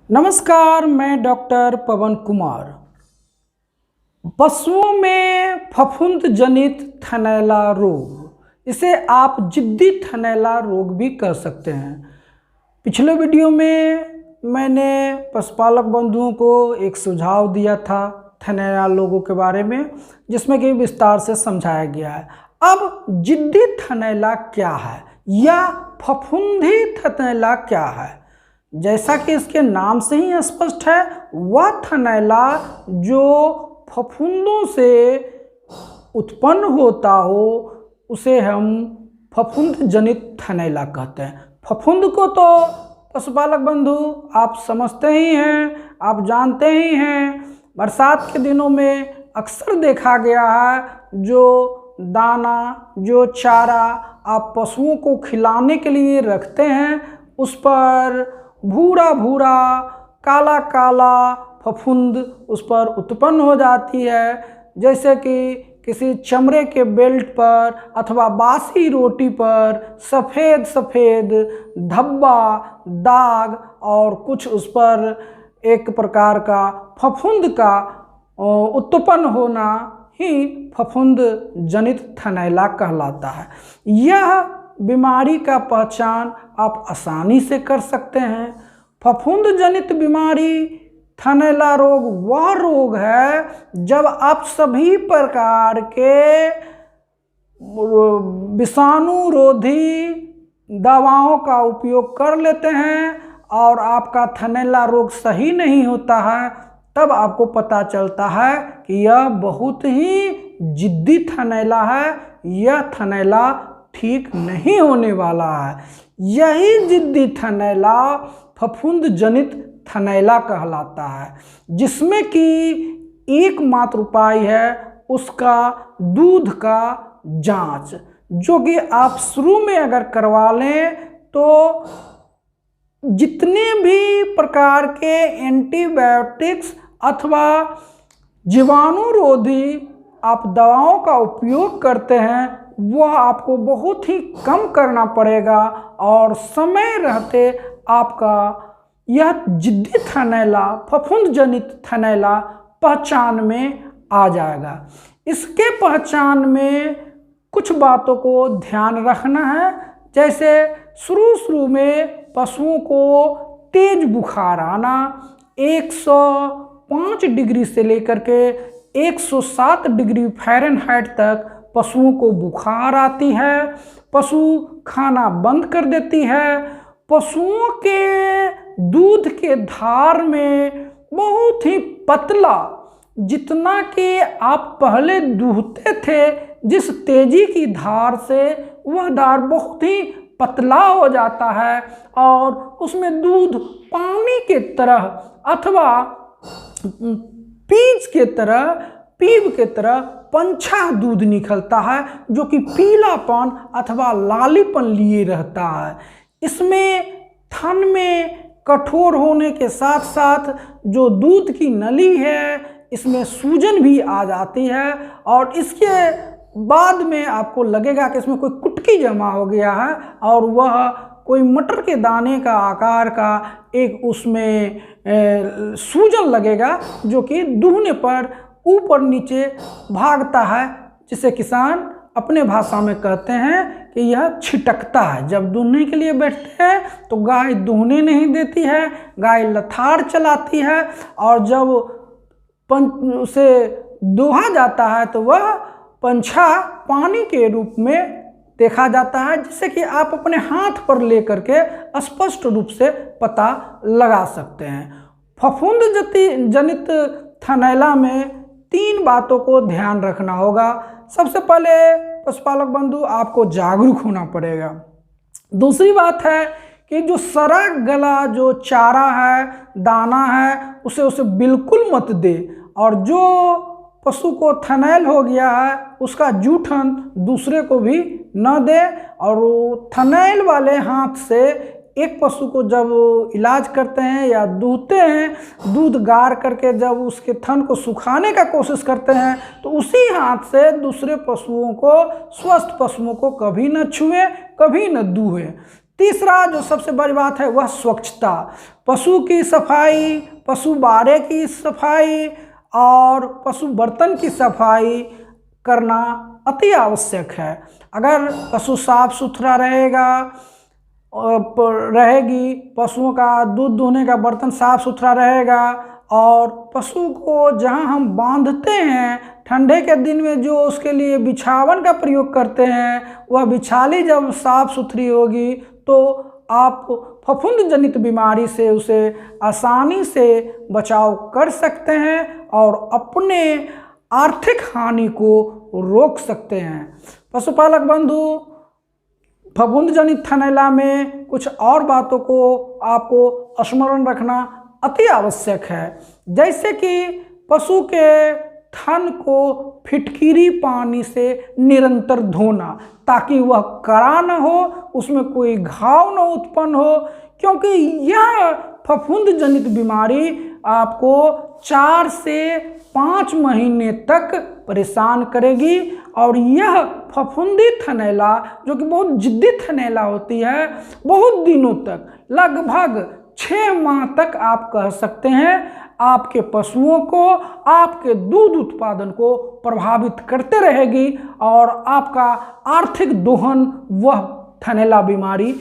नमस्कार, मैं डॉक्टर पवन कुमार। पशुओं में फफूंद जनित थनैला रोग, इसे आप जिद्दी थनैला रोग भी कह सकते हैं। पिछले वीडियो में मैंने पशुपालक बंधुओं को एक सुझाव दिया था थनैला रोगों के बारे में, जिसमें कि विस्तार से समझाया गया है। अब जिद्दी थनैला क्या है या फफूंदी थनैला क्या है? जैसा कि इसके नाम से ही स्पष्ट है, वह थनैला जो फफूंदों से उत्पन्न होता हो उसे हम फफूंद जनित थनैला कहते हैं। फफूंद को तो पशुपालक बंधु आप समझते ही हैं, आप जानते ही हैं। बरसात के दिनों में अक्सर देखा गया है, जो दाना, जो चारा आप पशुओं को खिलाने के लिए रखते हैं, उस पर भूरा भूरा काला काला फफूंद उस पर उत्पन्न हो जाती है। जैसे कि किसी चमड़े के बेल्ट पर अथवा बासी रोटी पर सफ़ेद सफ़ेद धब्बा, दाग और कुछ उस पर एक प्रकार का फफूंद का उत्पन्न होना ही फफूंद जनित थनैला कहलाता है। यह बीमारी का पहचान आप आसानी से कर सकते हैं। फफूंद जनित बीमारी थनैला रोग वह रोग है जब आप सभी प्रकार के विषाणुरोधी दवाओं का उपयोग कर लेते हैं और आपका थनैला रोग सही नहीं होता है, तब आपको पता चलता है कि यह बहुत ही जिद्दी थनैला है, यह थनैला ठीक नहीं होने वाला है। यही जिद्दी थनैला फफूंद जनित थनैला कहलाता है, जिसमें कि एकमात्र उपाय है उसका दूध का जांच, जो कि आप शुरू में अगर करवा लें तो जितने भी प्रकार के एंटीबायोटिक्स अथवा जीवाणुरोधी आप दवाओं का उपयोग करते हैं वह आपको बहुत ही कम करना पड़ेगा और समय रहते आपका यह जिद्दी थनैला, फफूंद जनित थनैला पहचान में आ जाएगा। इसके पहचान में कुछ बातों को ध्यान रखना है। जैसे शुरू में पशुओं को तेज बुखार आना, 105 डिग्री से लेकर के 107 डिग्री फ़ारेनहाइट तक पशुओं को बुखार आती है, पशु खाना बंद कर देती है, पशुओं के दूध के धार में बहुत ही पतला, जितना कि आप पहले दूहते थे जिस तेजी की धार से, वह धार बहुत ही पतला हो जाता है और उसमें दूध पानी के तरह अथवा पीप के तरह पंछा दूध निकलता है, जो कि पीलापन अथवा लालीपन लिए रहता है। इसमें थन में कठोर होने के साथ साथ जो दूध की नली है इसमें सूजन भी आ जाती है और इसके बाद में आपको लगेगा कि इसमें कोई कुटकी जमा हो गया है और वह कोई मटर के दाने का आकार का एक उसमें सूजन लगेगा, जो कि दूहने पर ऊपर नीचे भागता है, जिसे किसान अपने भाषा में कहते हैं कि यह छिटकता है। जब दूहने के लिए बैठते हैं तो गाय दूहने नहीं देती है, गाय लथाड़ चलाती है और जब उसे दोहा जाता है तो वह पंछा पानी के रूप में देखा जाता है, जिससे कि आप अपने हाथ पर लेकर के स्पष्ट रूप से पता लगा सकते हैं। फफूंद जनित थनैला में 3 बातों को ध्यान रखना होगा। सबसे पहले पशुपालक बंधु आपको जागरूक होना पड़ेगा। दूसरी बात है कि जो सड़ा गला जो चारा है, दाना है, उसे बिल्कुल मत दे और जो पशु को थनैल हो गया है उसका जूठन दूसरे को भी न दे। और थनैल वाले हाथ से एक पशु को जब इलाज करते हैं या दूहते हैं, दूध गार करके जब उसके थन को सुखाने का कोशिश करते हैं तो उसी हाथ से दूसरे पशुओं को, स्वस्थ पशुओं को कभी न छुएं, कभी न दूहें। तीसरा जो सबसे बड़ी बात है वह स्वच्छता। पशु की सफाई, पशु बाड़े की सफाई और पशु बर्तन की सफाई करना अति आवश्यक है। अगर पशु साफ सुथरा रहेगी, पशुओं का दूध दुहने का बर्तन साफ सुथरा रहेगा और पशु को जहां हम बांधते हैं ठंडे के दिन में जो उसके लिए बिछावन का प्रयोग करते हैं, वह बिछाली जब साफ सुथरी होगी तो आप फफूंद जनित बीमारी से उसे आसानी से बचाव कर सकते हैं और अपने आर्थिक हानि को रोक सकते हैं। पशुपालक बंधु, फफूंद जनित थनैला में कुछ और बातों को आपको स्मरण रखना अति आवश्यक है, जैसे कि पशु के थन को फिटकिरी पानी से निरंतर धोना ताकि वह कड़ा न हो, उसमें कोई घाव न उत्पन्न हो, क्योंकि यह फफूंद जनित बीमारी आपको 4 से 5 महीने तक परेशान करेगी और यह फफूंदी थनैला जो कि बहुत जिद्दी थनैला होती है, बहुत दिनों तक लगभग 6 माह तक आप कह सकते हैं आपके पशुओं को, आपके दूध उत्पादन को प्रभावित करते रहेगी और आपका आर्थिक दोहन वह थनैला बीमारी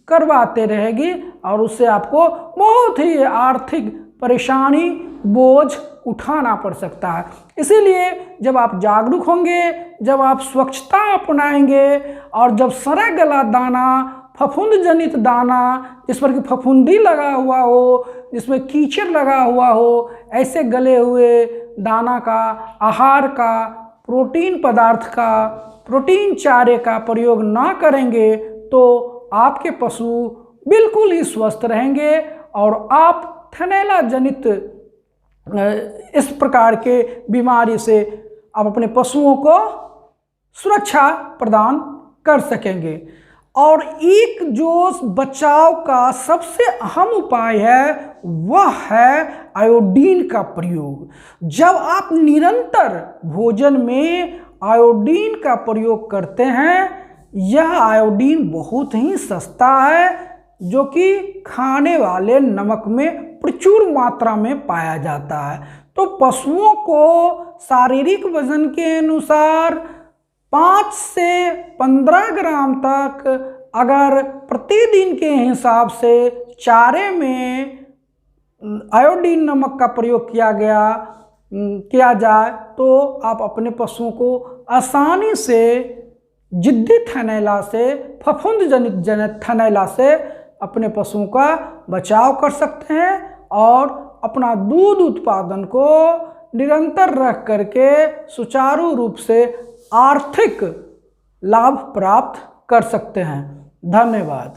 करवाते रहेगी और उससे आपको बहुत ही आर्थिक परेशानी, बोझ उठाना पड़ सकता है। इसीलिए जब आप जागरूक होंगे, जब आप स्वच्छता अपनाएंगे और जब सड़ा गला दाना, फफूंद जनित दाना जिस पर कि फफूंदी लगा हुआ हो, जिसमें कीचड़ लगा हुआ हो, ऐसे गले हुए दाना का, आहार का, प्रोटीन पदार्थ का, प्रोटीन चारे का प्रयोग ना करेंगे तो आपके पशु बिल्कुल ही स्वस्थ रहेंगे और आप थनैला जनित इस प्रकार के बीमारी से आप अपने पशुओं को सुरक्षा प्रदान कर सकेंगे। और एक जो बचाव का सबसे अहम उपाय है वह है आयोडीन का प्रयोग। जब आप निरंतर भोजन में आयोडीन का प्रयोग करते हैं, यह आयोडीन बहुत ही सस्ता है जो कि खाने वाले नमक में प्रचुर मात्रा में पाया जाता है। तो पशुओं को शारीरिक वजन के अनुसार 5 से 15 ग्राम तक अगर प्रतिदिन के हिसाब से चारे में आयोडीन नमक का प्रयोग किया जाए तो आप अपने पशुओं को आसानी से जिद्दी थनैला से, फफूंद जनित थनैला से अपने पशुओं का बचाव कर सकते हैं और अपना दूध उत्पादन को निरंतर रख करके सुचारू रूप से आर्थिक लाभ प्राप्त कर सकते हैं। धन्यवाद।